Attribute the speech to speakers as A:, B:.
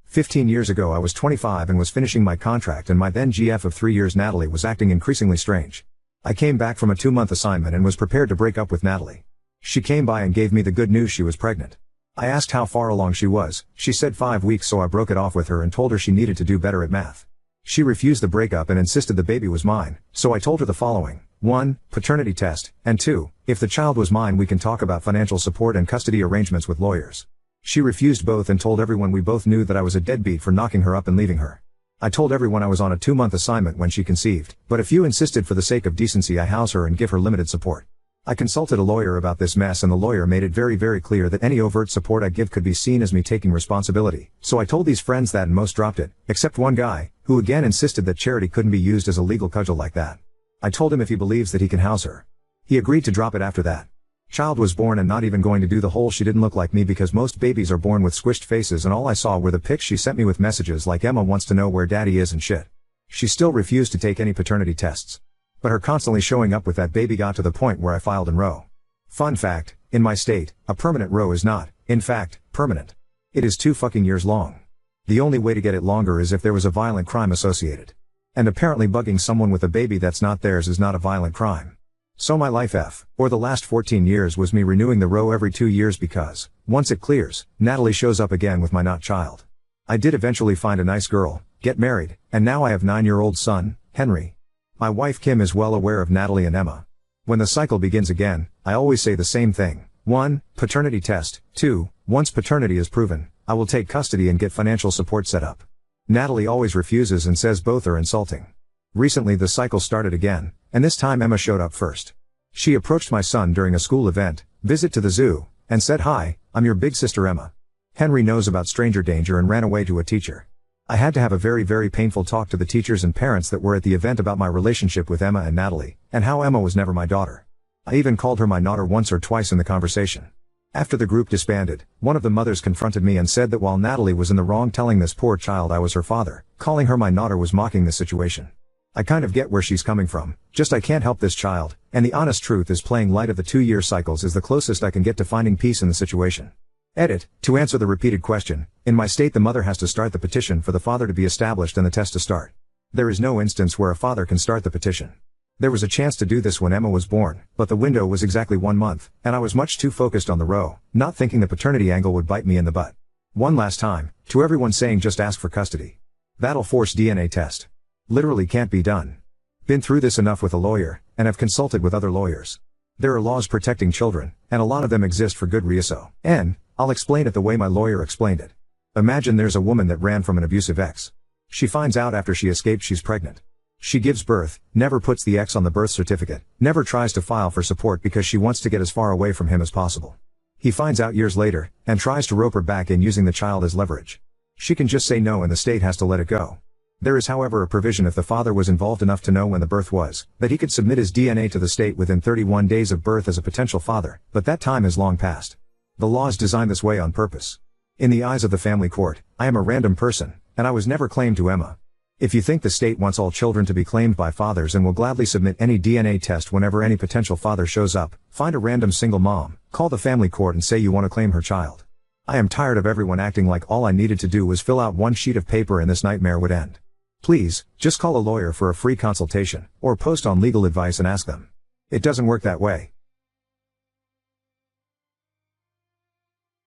A: 15 years ago I was 25 and was finishing my contract, and my then GF of 3 years Natalie was acting increasingly strange. I came back from a 2-month assignment and was prepared to break up with Natalie. She came by and gave me the good news she was pregnant. I asked how far along she was. She said 5 weeks, so I broke it off with her and told her she needed to do better at math. She refused the breakup and insisted the baby was mine, so I told her the following: 1. Paternity test, and 2. If the child was mine, we can talk about financial support and custody arrangements with lawyers. She refused both and told everyone we both knew that I was a deadbeat for knocking her up and leaving her. I told everyone I was on a 2-month assignment when she conceived, but a few insisted for the sake of decency I house her and give her limited support. I consulted a lawyer about this mess, and the lawyer made it very, very clear that any overt support I give could be seen as me taking responsibility. So I told these friends that, and most dropped it, except one guy, who again insisted that charity couldn't be used as a legal cudgel like that. I told him if he believes that he can house her. He agreed to drop it after that. Child was born, and not even going to do the whole she didn't look like me, because most babies are born with squished faces, and all I saw were the pics she sent me with messages like Emma wants to know where daddy is and shit. She still refused to take any paternity tests. But her constantly showing up with that baby got to the point where I filed in Roe. Fun fact, in my state, a permanent Roe is not, in fact, permanent. It is 2 fucking years long. The only way to get it longer is if there was a violent crime associated. And apparently bugging someone with a baby that's not theirs is not a violent crime. So my life or the last 14 years was me renewing the Roe every 2 years, because, once it clears, Natalie shows up again with my not child. I did eventually find a nice girl, get married, and now I have 9-year-old son, Henry. My wife Kim is well aware of Natalie and Emma. When the cycle begins again, I always say the same thing: 1. Paternity test, 2. Once paternity is proven, I will take custody and get financial support set up. Natalie always refuses and says both are insulting. Recently the cycle started again, and this time Emma showed up first. She approached my son during a school event, visit to the zoo, and said, "Hi, I'm your big sister Emma." Henry knows about stranger danger and ran away to a teacher. I had to have a very, very painful talk to the teachers and parents that were at the event about my relationship with Emma and Natalie, and how Emma was never my daughter. I even called her my daughter once or twice in the conversation. After the group disbanded, one of the mothers confronted me and said that while Natalie was in the wrong telling this poor child I was her father, calling her my daughter was mocking the situation. I kind of get where she's coming from, just I can't help this child, and the honest truth is playing light of the 2-year cycles is the closest I can get to finding peace in the situation. Edit, to answer the repeated question, in my state the mother has to start the petition for the father to be established and the test to start. There is no instance where a father can start the petition. There was a chance to do this when Emma was born, but the window was exactly 1 month, and I was much too focused on the Roe, not thinking the paternity angle would bite me in the butt. One last time, to everyone saying just ask for custody. That'll force DNA test. Literally can't be done. Been through this enough with a lawyer, and have consulted with other lawyers. There are laws protecting children, and a lot of them exist for good reason. And I'll explain it the way my lawyer explained it. Imagine there's a woman that ran from an abusive ex. She finds out after she escaped she's pregnant. She gives birth, never puts the ex on the birth certificate, never tries to file for support because she wants to get as far away from him as possible. He finds out years later, and tries to rope her back in using the child as leverage. She can just say no and the state has to let it go. There is however a provision if the father was involved enough to know when the birth was, that he could submit his DNA to the state within 31 days of birth as a potential father, but that time is long past. The law is designed this way on purpose. In the eyes of the family court, I am a random person, and I was never claimed to Emma. If you think the state wants all children to be claimed by fathers and will gladly submit any DNA test whenever any potential father shows up, find a random single mom, call the family court and say you want to claim her child. I am tired of everyone acting like all I needed to do was fill out one sheet of paper and this nightmare would end. Please, just call a lawyer for a free consultation, or post on legal advice and ask them. It doesn't work that way.